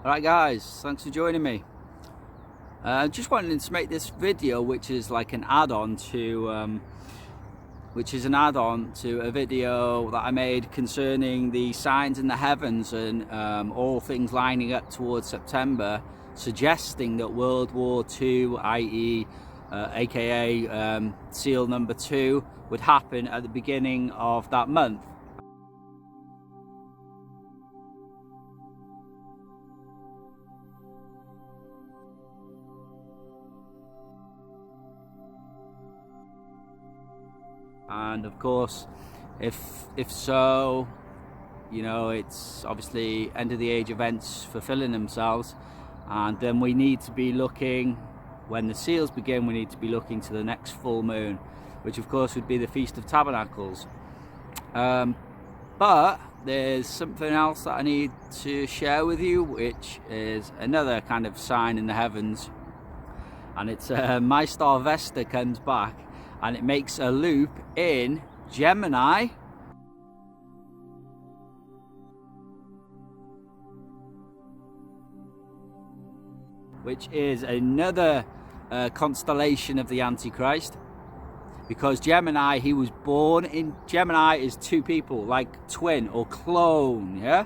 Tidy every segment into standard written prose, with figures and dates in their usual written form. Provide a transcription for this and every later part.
Alright guys, thanks for joining me. Just wanted to make this video, which is like an add-on to a video that I made concerning the signs in the heavens and all things lining up towards September, suggesting that World War II, i.e. aka seal number 2, would happen at the beginning of that month. And of course, if so, you know, it's obviously end of the age events fulfilling themselves, and then we need to be looking, when the seals begin, we need to be looking to the next full moon, which of course would be the Feast of Tabernacles. But there's something else that I need to share with you, which is another kind of sign in the heavens, and it's my star Vesta comes back and it makes a loop in Gemini, which is another constellation of the Antichrist, because Gemini, he was born in Gemini, is two people, like twin or clone. Yeah,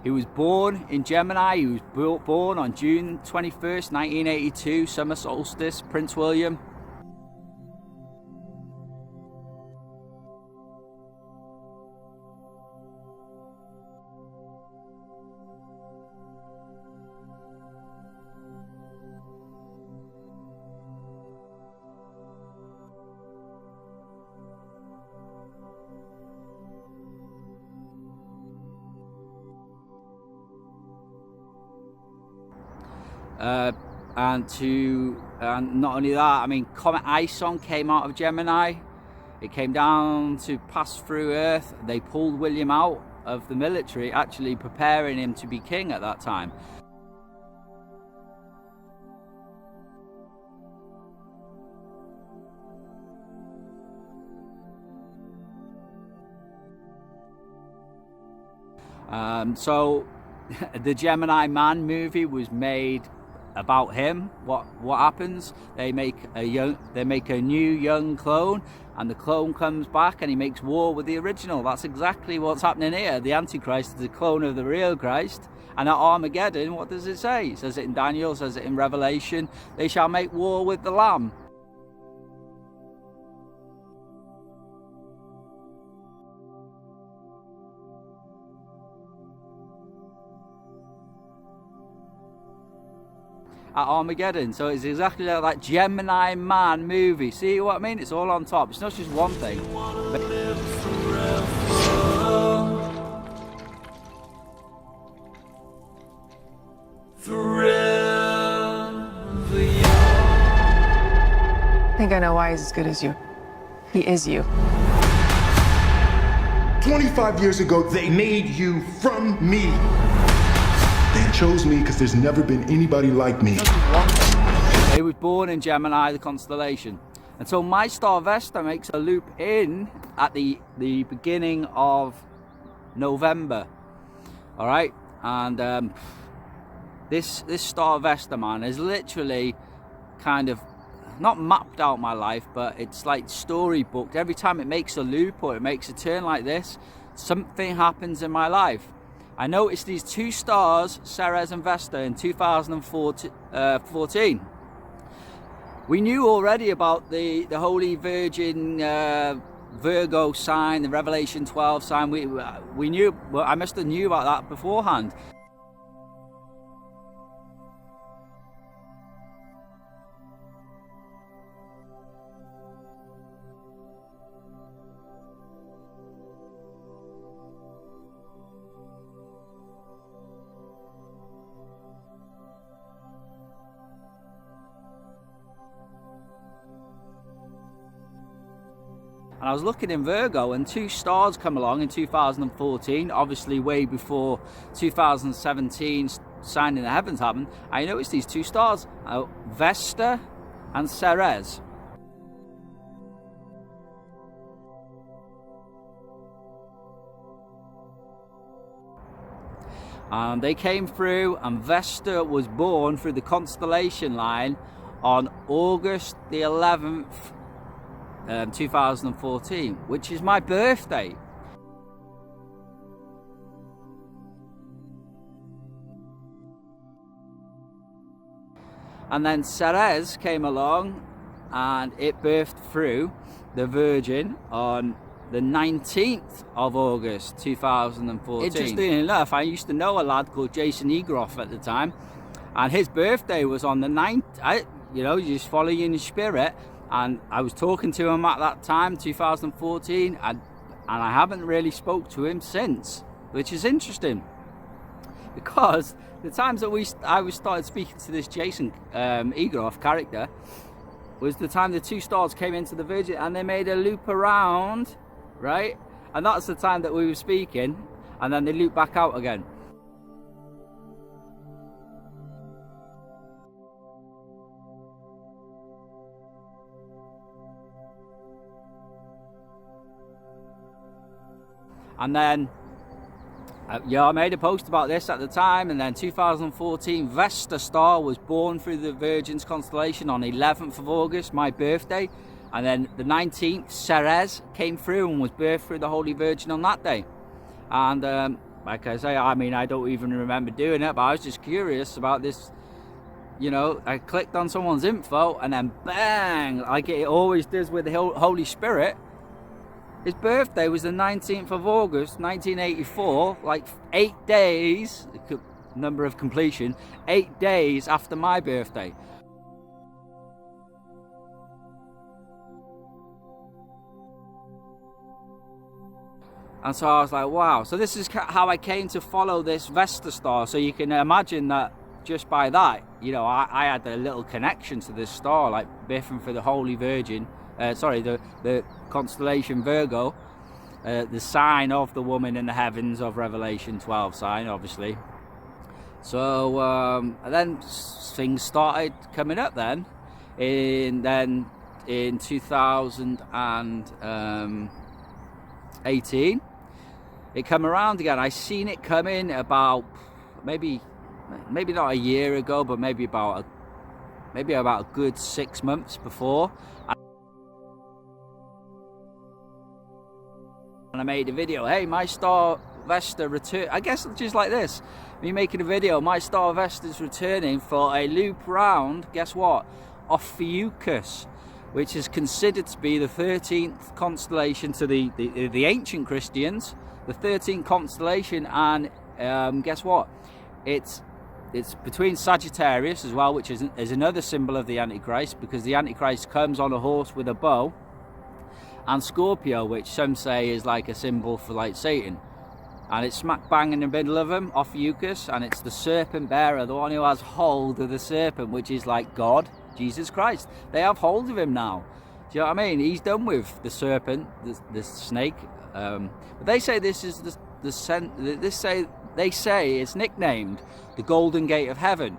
he was born in Gemini. He was born on June 21st 1982, summer solstice, Prince William. And not only that, I mean, Comet Ison came out of Gemini. It came down to pass through Earth. They pulled William out of the military, actually preparing him to be king at that time. So the Gemini Man movie was made about him. What happens? They make a new young clone, and the clone comes back and he makes war with the original. That's exactly what's happening here. The Antichrist is a clone of the real Christ, and at Armageddon, what does it say? It says it in Daniel, it says it in Revelation. They shall make war with the Lamb. At Armageddon. So it's exactly like that Gemini Man movie. See what I mean? It's all on top. It's not just one thing. I think I know why he's as good as you. He is you. 25 years ago, they made you from me. They chose me because there's never been anybody like me. He was born in Gemini, the constellation. And so my star Vesta makes a loop in at the beginning of November. All right? And this star Vesta, man, is literally kind of not mapped out my life, but it's like storybooked. Every time it makes a loop or it makes a turn like this, something happens in my life. I noticed these two stars, Ceres and Vesta, in 2014. We knew already about the Holy Virgin Virgo sign, the Revelation 12 sign. We knew, well, I must have knew about that beforehand. And I was looking in Virgo, and two stars come along in 2014, obviously way before 2017 sign in the heavens happened. I noticed these two stars, Vesta and Ceres. And they came through, and Vesta was born through the constellation line on August the 11th, 2014, which is my birthday. And then Ceres came along, and it birthed through the Virgin on the 19th of August 2014. Interesting enough, I used to know a lad called Jason Egroff at the time, and his birthday was on the 9th. You know, you just follow your spirit, and I was talking to him at that time, 2014, and I haven't really spoke to him since, which is interesting, because the times that I started speaking to this Jason Egroff character was the time the two stars came into the Virgin and they made a loop around, right? And that's the time that we were speaking, and then they loop back out again. And then yeah, I made a post about this at the time, and then 2014 Vesta star was born through the Virgin's constellation on 11th of August, my birthday, and then the 19th Ceres came through and was birthed through the Holy Virgin on that day. And like I say, I mean, I don't even remember doing it, but I was just curious about this. You know, I clicked on someone's info, and then bang, like it always does with the Holy Spirit, his birthday was the 19th of August 1984, like 8 days, number of completion, 8 days after my birthday. And so I was like, wow. So this is how I came to follow this Vesta star. So you can imagine that just by that, you know, I had a little connection to this star, like biffing for the Holy Virgin. The constellation Virgo, the sign of the woman in the heavens of Revelation 12 sign, obviously. So then things started coming up then in 2018. It come around again. I seen it coming about maybe not a year ago, but maybe about a good 6 months before. And I made a video, hey, my star Vesta return. I guess just like this, me making a video, my star Vesta's returning for a loop round, guess what, Ophiuchus, which is considered to be the 13th constellation to the ancient Christians, the 13th constellation. And guess what, it's between Sagittarius as well, which is another symbol of the Antichrist, because the Antichrist comes on a horse with a bow, and Scorpio, which some say is like a symbol for like Satan, and it's smack bang in the middle of them, Ophiuchus, and it's the serpent bearer, the one who has hold of the serpent, which is like God, Jesus Christ. They have hold of him now. Do you know what I mean? He's done with the serpent, the snake. But they say this is they say it's nicknamed the Golden Gate of Heaven.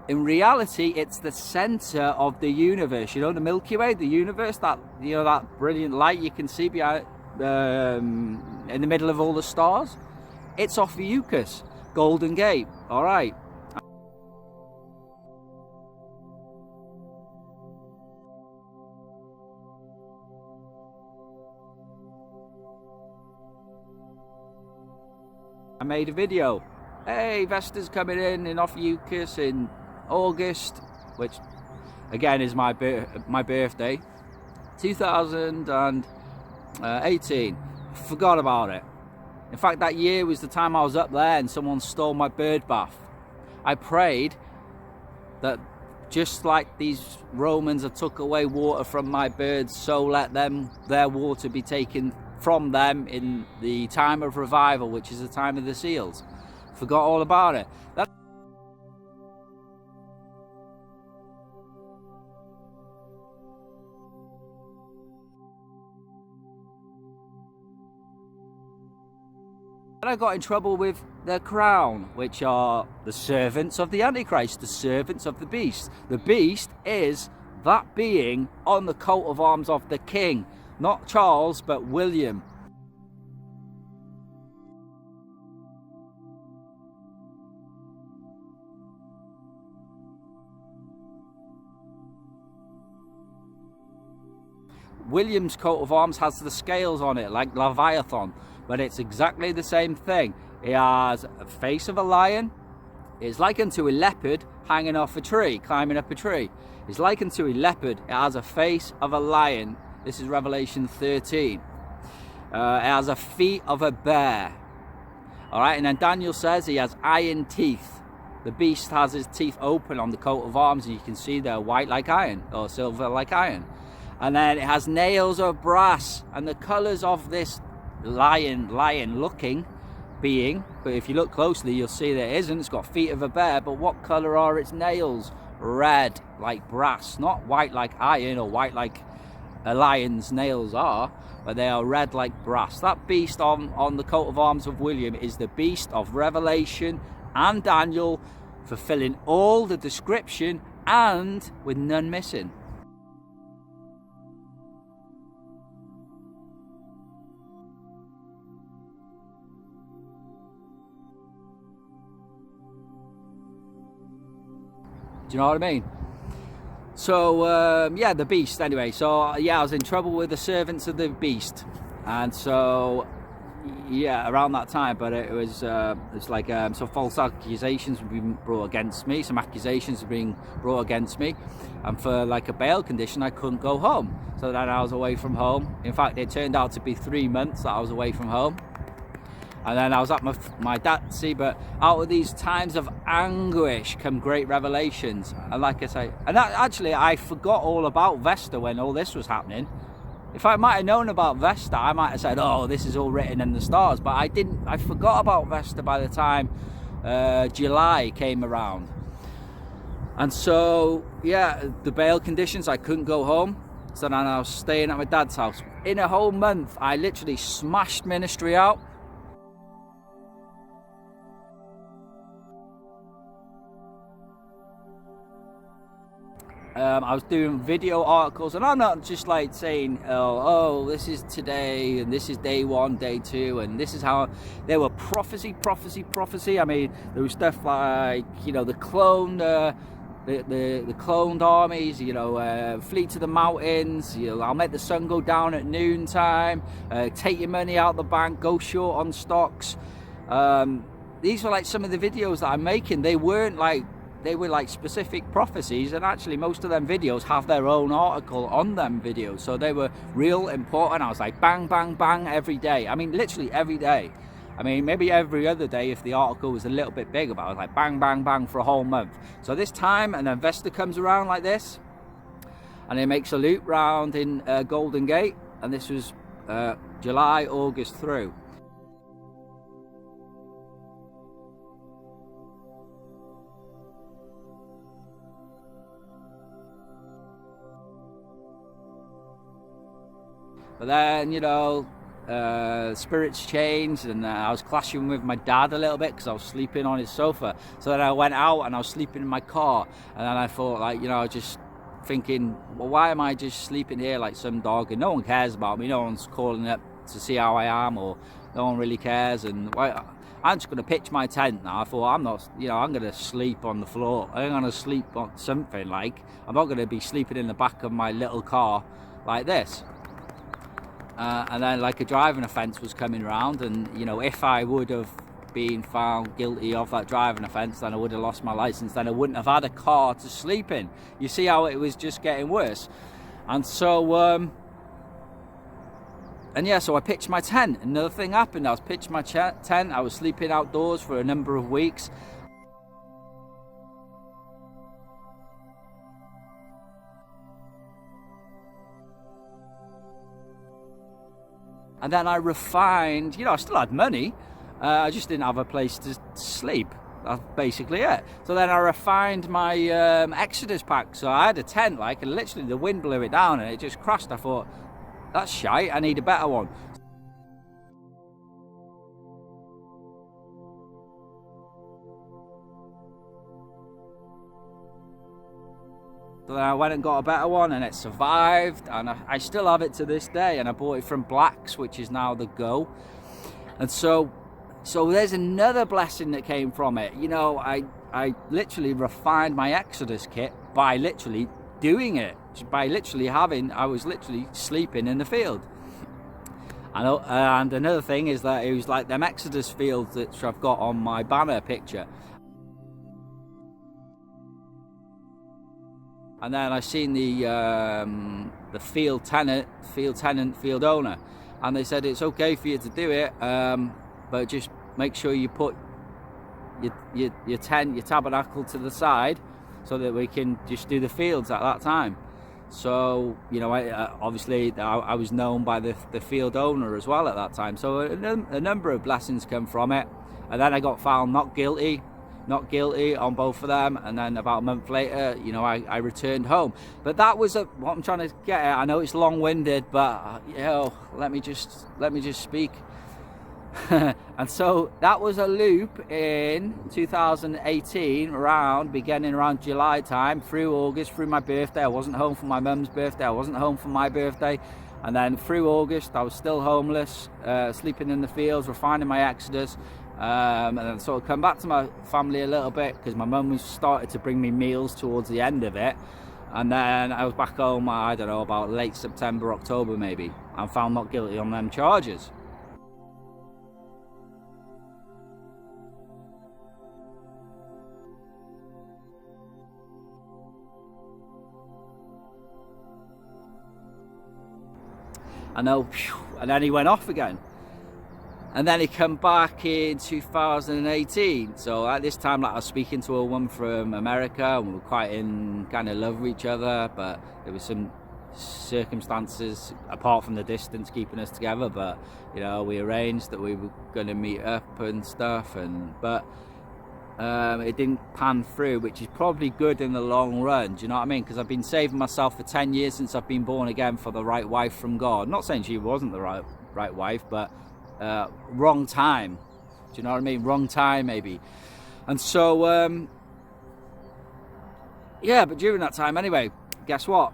In reality, it's the center of the universe. You know, the Milky Way, the universe, that, you know, that brilliant light you can see behind, in the middle of all the stars. It's Ophiuchus, Golden Gate. All right. I made a video. Hey, Vesta's coming in Ophiuchus in August, which again is my birthday, 2018. Forgot about it. In fact, that year was the time I was up there and someone stole my bird bath. I prayed that just like these Romans have took away water from my birds, so let their water be taken from them in the time of revival, which is the time of the seals. Forgot all about it. I got in trouble with the crown, which are the servants of the Antichrist, the servants of the beast. The beast is that being on the coat of arms of the king, not Charles, but William. William's coat of arms has the scales on it, like Leviathan, but it's exactly the same thing. It has a face of a lion. It's likened to a leopard hanging off a tree, climbing up a tree. It's likened to a leopard. It has a face of a lion. This is Revelation 13. It has a feet of a bear. All right, and then Daniel says he has iron teeth. The beast has his teeth open on the coat of arms, and you can see they're white like iron, or silver like iron. And then it has nails of brass, and the colors of this lion-looking being, but if you look closely, you'll see that it isn't. It's got feet of a bear, but what color are its nails? Red, like brass, not white like iron or white like a lion's nails are, but they are red like brass. That beast on the coat of arms of William is the beast of Revelation and Daniel, fulfilling all the description and with none missing. Do you know what I mean? So yeah, the beast anyway. So yeah, I was in trouble with the servants of the beast, and so yeah, around that time. But it's like so false accusations were being brought against me. Some accusations were being brought against me, and for like a bail condition, I couldn't go home. So then I was away from home. In fact, it turned out to be 3 months that I was away from home. And then I was at my dad. See, but out of these times of anguish come great revelations. And like I say, and actually I forgot all about Vesta when all this was happening. If I might have known about Vesta, I might have said, oh, this is all written in the stars. But I didn't. I forgot about Vesta by the time July came around. And so, yeah, the bail conditions, I couldn't go home. So then I was staying at my dad's house. In a whole month, I literally smashed ministry out. I was doing video articles, and I'm not just like saying, oh, this is today, and this is day 1, day 2, and this is how. There were prophecy. I mean, there was stuff like, you know, the cloned armies, you know, flee to the mountains, you know, I'll make the sun go down at noontime, take your money out the bank, go short on stocks. These were like some of the videos that I'm making. They were like specific prophecies, and actually most of them videos have their own article on them videos, so they were real important. I was like bang bang bang every day. I mean, literally every day. I mean, maybe every other day if the article was a little bit bigger, but I was like bang bang bang for a whole month. So this time, and then Vesta comes around like this, and it makes a loop round in Golden Gate, and this was July, August through. But then, you know, spirits changed, and I was clashing with my dad a little bit because I was sleeping on his sofa. So then I went out and I was sleeping in my car, and then I thought, like, you know, just thinking, well, why am I just sleeping here like some dog, and no one cares about me, no one's calling up to see how I am, or no one really cares, and I'm just going to pitch my tent now. I thought, I'm not, you know, I'm going to sleep on the floor. I'm going to sleep on something, like, I'm not going to be sleeping in the back of my little car like this. And then like a driving offence was coming around, and you know, if I would have been found guilty of that driving offence, then I would have lost my licence, then I wouldn't have had a car to sleep in. You see how it was just getting worse. And so and yeah, so I pitched my tent. Another thing happened. I was pitching my tent, I was sleeping outdoors for a number of weeks. And then I refined, you know, I still had money, I just didn't have a place to sleep. That's basically it. So then I refined my Exodus pack. So I had a tent, like, and literally the wind blew it down and it just crashed. I thought, that's shite, I need a better one. So then I went and got a better one, and it survived, and I still have it to this day, and I bought it from Blacks, which is now the Go. And so there's another blessing that came from it. You know, I literally refined my Exodus kit by literally doing it, by literally I was literally sleeping in the field. And another thing is that it was like them Exodus fields that I've got on my banner picture. And then I seen the field tenant, field owner, and they said it's okay for you to do it, but just make sure you put your tent, your tabernacle to the side, so that we can just do the fields at that time. So you know, obviously I was known by the field owner as well at that time. So a number of blessings come from it, and then I got found not guilty on both of them, and then about a month later, you know, I returned home. But that was what I'm trying to get at. I know it's long-winded, but you know, let me just speak. And so that was a loop in 2018, beginning around July time, through August, through my birthday. I wasn't home for my mum's birthday, I wasn't home for my birthday, and then through August I was still homeless, sleeping in the fields, refining my Exodus. And then sort of come back to my family a little bit, because my mum was started to bring me meals towards the end of it. And then I was back home, I don't know, about late September, October maybe, and found not guilty on them charges. I know, and then he went off again. And then he come back in 2018. So at this time, like, I was speaking to a woman from America, and we were quite in kind of love with each other, but there was some circumstances apart from the distance keeping us together. But you know, we arranged that we were going to meet up and stuff, but it didn't pan through, which is probably good in the long run. Do you know what I mean? Because I've been saving myself for 10 years since I've been born again for the right wife from God. Not saying she wasn't the right wife, but wrong time. Do you know what I mean? Wrong time maybe. And so yeah, but during that time anyway, guess what?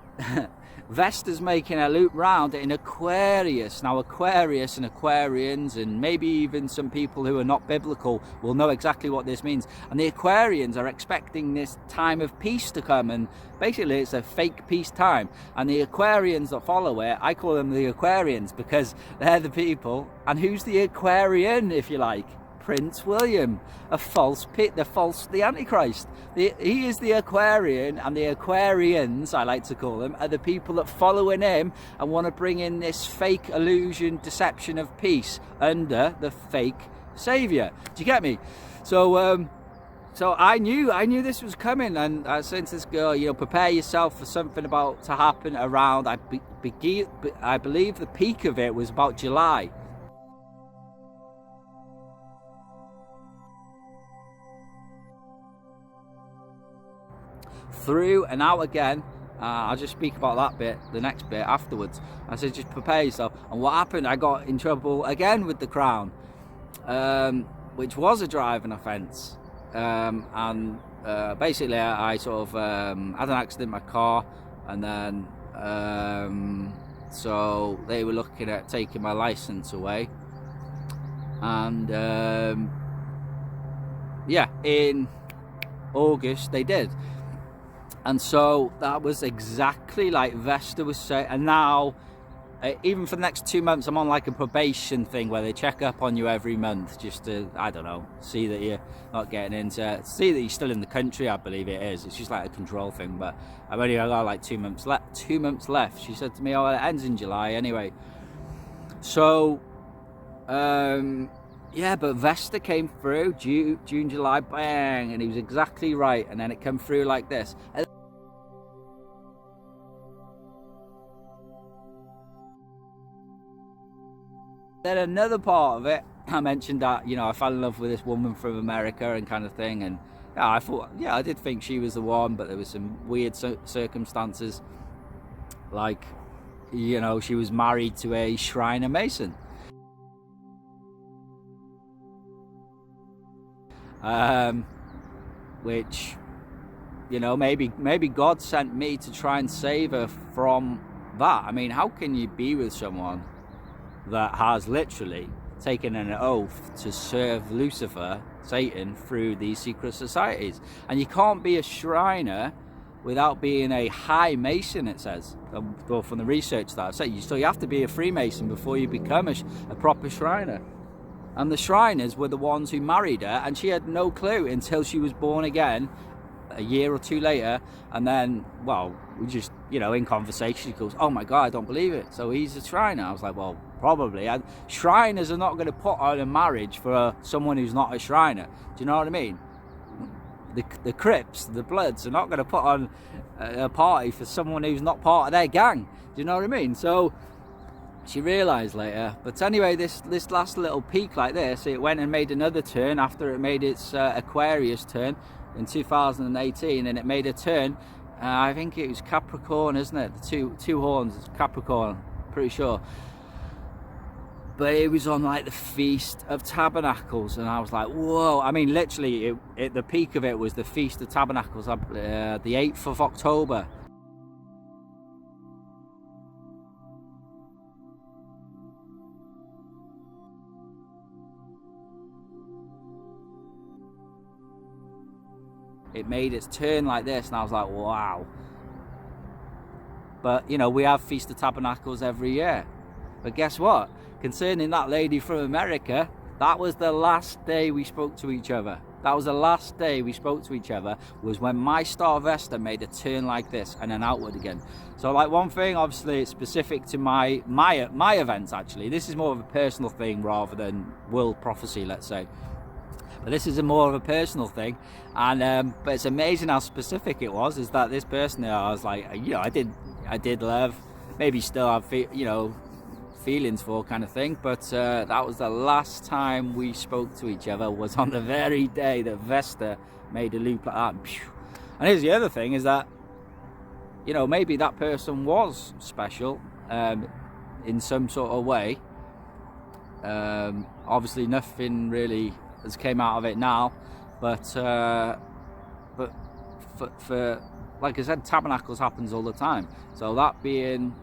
Vesta's making a loop round in Aquarius. Now Aquarius and Aquarians, and maybe even some people who are not biblical, will know exactly what this means. And the Aquarians are expecting this time of peace to come, and basically it's a fake peace time. And the Aquarians that follow it, I call them the Aquarians, because they're the people. And who's the Aquarian, if you like? Prince William, the Antichrist. He is the Aquarian, and the Aquarians, I like to call them, are the people that follow in him and want to bring in this fake illusion, deception of peace under the fake savior. Do you get me? So I knew this was coming, and I said to this girl, you know, prepare yourself for something about to happen around. I believe the peak of it was about July. Through and out again. I'll just speak about that bit, the next bit afterwards. I said just prepare yourself. And what happened, I got in trouble again with the Crown, which was a driving offence, and basically I sort of had an accident in my car, and then so they were looking at taking my licence away, and yeah, in August they did. And so that was exactly like Vesta was saying. And now, even for the next 2 months, I'm on like a probation thing where they check up on you every month, just to, I don't know, see that you're not getting into, see that you're still in the country, I believe it is. It's just like a control thing, but I've only got like 2 months left. 2 months left. She said to me, oh, it ends in July anyway. So, yeah, but Vesta came through, June, July, bang, and he was exactly right. And then it came through like this. And then another part of it, I mentioned that, you know, I fell in love with this woman from America and kind of thing. And yeah, I thought, yeah, I did think she was the one, but there was some weird circumstances. Like, you know, she was married to a Shriner Mason. Which, you know, maybe God sent me to try and save her from that. I mean, how can you be with someone that has literally taken an oath to serve Lucifer, Satan, through these secret societies? And you can't be a Shriner without being a high Mason, it says, from the research that I've said. So you have to be a Freemason before you become a proper Shriner. And the Shriners were the ones who married her, and she had no clue until she was born again a year or two later. And then, well, we just, you know, in conversation, she goes, oh my God, I don't believe it. So he's a Shriner. I was like, well, probably. And Shriners are not going to put on a marriage for someone who's not a Shriner. Do you know what I mean? The Crips, the Bloods, are not going to put on a party for someone who's not part of their gang. Do you know what I mean? So she realised later. But anyway, this last little peak like this, it went and made another turn after it made its Aquarius turn in 2018, and it made a turn. I think it was Capricorn, isn't it? The two horns, Capricorn, pretty sure. But it was on like the Feast of Tabernacles, and I was like, whoa. I mean, literally, the peak of it was the Feast of Tabernacles, the 8th of October. It made its turn like this, and I was like, wow. But, you know, we have Feast of Tabernacles every year. But guess what? Concerning that lady from America, that was the last day we spoke to each other. That was the last day we spoke to each other, was when my star Vesta made a turn like this and then outward again. So like one thing, obviously it's specific to my events actually. This is more of a personal thing rather than world prophecy, let's say. But this is more of a personal thing, and but it's amazing how specific it was. Is that this person I was like, you know, I did love, maybe still have, you know, feelings for kind of thing, but that was the last time we spoke to each other, was on the very day that Vesta made a loop like that. And here's the other thing, is that, you know, maybe that person was special in some sort of way. Obviously nothing really has came out of it now, but for like I said, tabernacles happens all the time. So that being,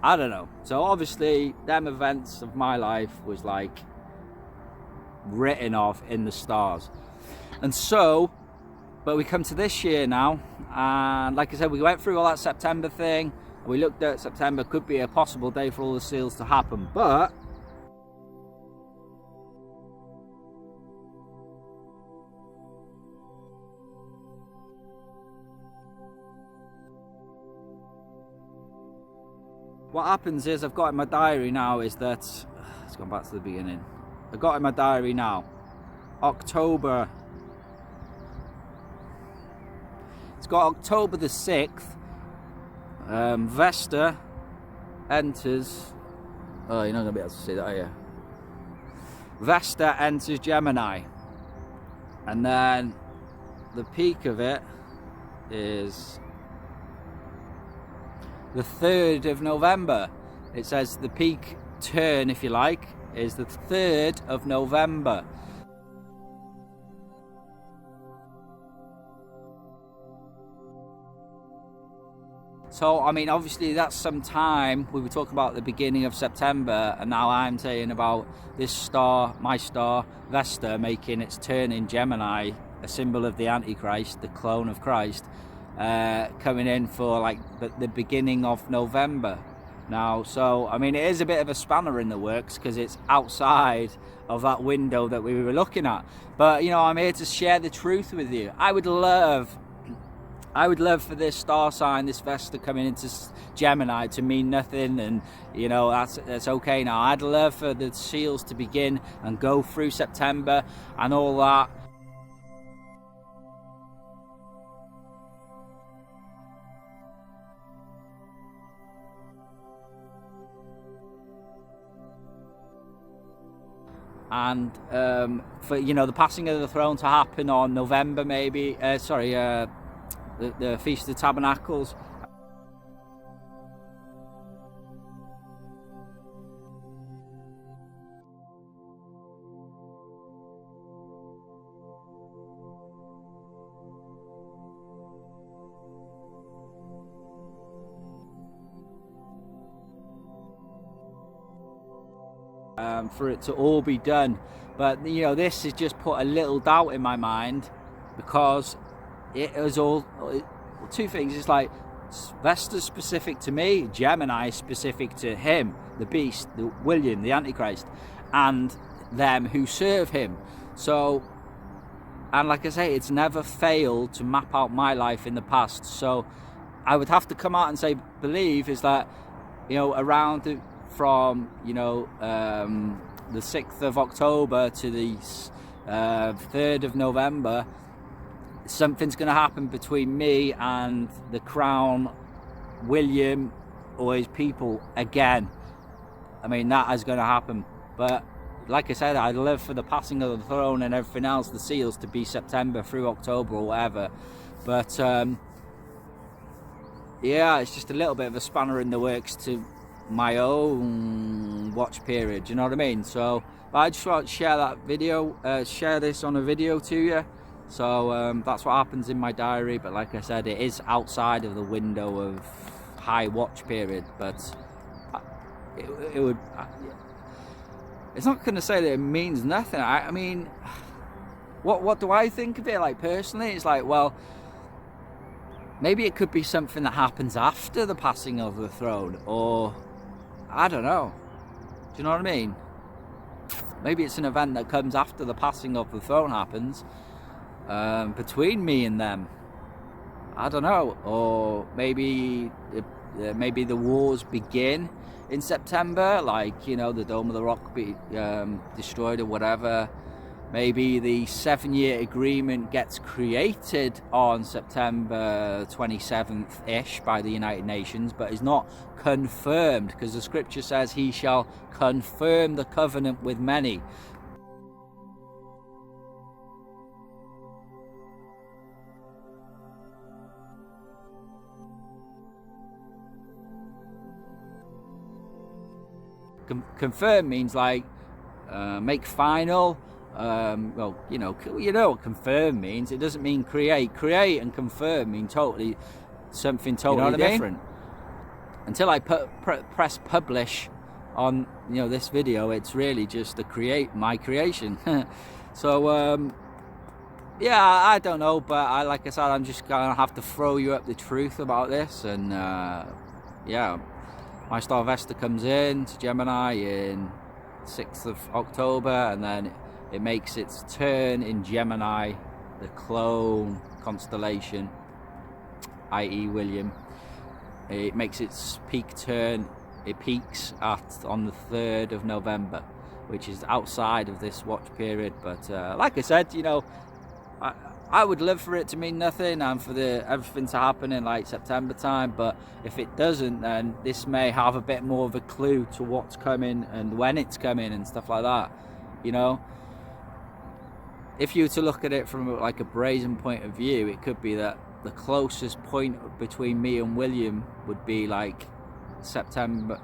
I don't know. So obviously them events of my life was like written off in the stars. And so, but we come to this year now, and like I said, we went through all that September thing, and we looked at September could be a possible day for all the seals to happen. But what happens is, I've got in my diary now, is that, let's go back to the beginning. I've got in my diary now, October. It's got October the 6th. Vesta enters, oh, you're not going to be able to see that, are you? Vesta enters Gemini. And then the peak of it is the 3rd of November. It says the peak turn, if you like, is the 3rd of November. So, I mean, obviously that's some time. We were talking about the beginning of September, and now I'm saying about this star, my star, Vesta, making its turn in Gemini, a symbol of the Antichrist, the clone of Christ, coming in for like the beginning of November now. So, I mean, it is a bit of a spanner in the works because it's outside of that window that we were looking at. But, you know, I'm here to share the truth with you. I would love for this star sign, this Vesta coming into Gemini, to mean nothing, and you know, that's okay now. I'd love for the seals to begin and go through September and all that. And for, you know, the passing of the throne to happen on November, maybe the Feast of Tabernacles. For it to all be done. But, you know, this has just put a little doubt in my mind, because it is all, two things. It's like Vesta's specific to me, Gemini is specific to him, the beast, the William, the Antichrist, and them who serve him. So, and like I say, it's never failed to map out my life in the past. So I would have to come out and say, believe is that, you know, around from, you know, the 6th of October to the 3rd of November, something's going to happen between me and the Crown, William, or his people again. I mean, that is going to happen. But like I said, I'd love for the passing of the throne and everything else, the seals, to be September through October or whatever. But yeah, it's just a little bit of a spanner in the works to my own watch period. Do you know what I mean? So I just want to share that video, share this on a video to you. So that's what happens in my diary. But like I said, it is outside of the window of high watch period. But it would. It's not going to say that it means nothing. I mean, what do I think of it? Like, personally, it's like, well, maybe it could be something that happens after the passing of the throne, or I don't know. Do you know what I mean? Maybe it's an event that comes after the passing of the throne happens, between me and them. I don't know. Or maybe the wars begin in September, like, you know, the Dome of the Rock be destroyed or whatever. Maybe the 7-year agreement gets created on September 27th-ish by the United Nations, but is not confirmed, because the scripture says he shall confirm the covenant with many. Confirm means like make final. Well, you know what confirm means. It doesn't mean create. Create and confirm mean something totally different. Until I press publish on, you know, this video, it's really just my creation. So yeah, I don't know, but like I said, I'm just gonna have to throw you up the truth about this. And yeah, my star Vesta comes in to Gemini in 6th of October, and then it makes its turn in Gemini, the clone constellation, i.e. William. It makes its peak turn. It peaks on the 3rd of November, which is outside of this watch period. But like I said, you know, I would love for it to mean nothing and for everything to happen in like September time. But if it doesn't, then this may have a bit more of a clue to what's coming and when it's coming and stuff like that. You know, if you were to look at it from like a brazen point of view, it could be that the closest point between me and William would be like November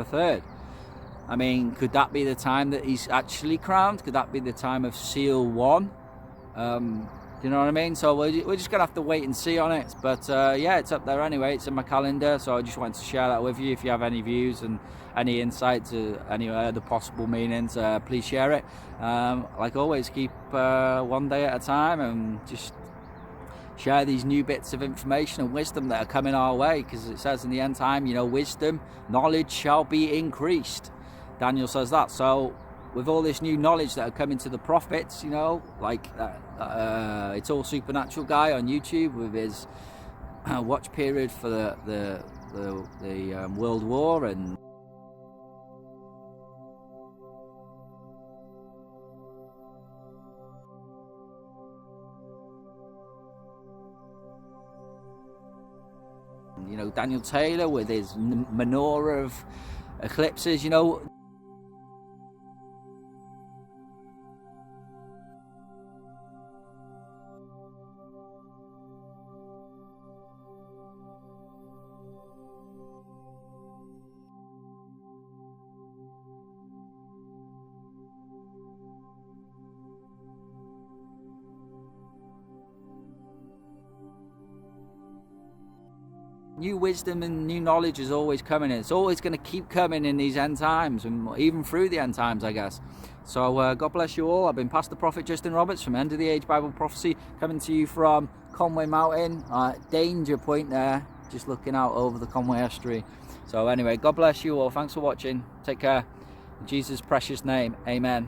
3rd. I mean, could that be the time that he's actually crowned? Could that be the time of Seal 1? You know what I mean? So we're just gonna have to wait and see on it. But yeah, it's up there anyway. It's in my calendar, so I just wanted to share that with you. If you have any views and any insights or any other possible meanings, please share it. Like always, keep one day at a time and just share these new bits of information and wisdom that are coming our way, because it says in the end time, you know, wisdom, knowledge shall be increased. Daniel says that. So with all this new knowledge that are coming to the prophets, you know, like It's All Supernatural guy on YouTube with his watch period for the World War, and you know, Daniel Taylor with his menorah of eclipses, you know. new wisdom and new knowledge is always coming. It's always going to keep coming in these end times, and even through the end times, I guess. So God bless you all. I've been Pastor Prophet Justin Roberts from End of the Age Bible Prophecy, coming to you from Conway Mountain, danger point there, just looking out over the Conway Estuary. So anyway, God bless you all. Thanks for watching. Take care. In Jesus' precious name, amen.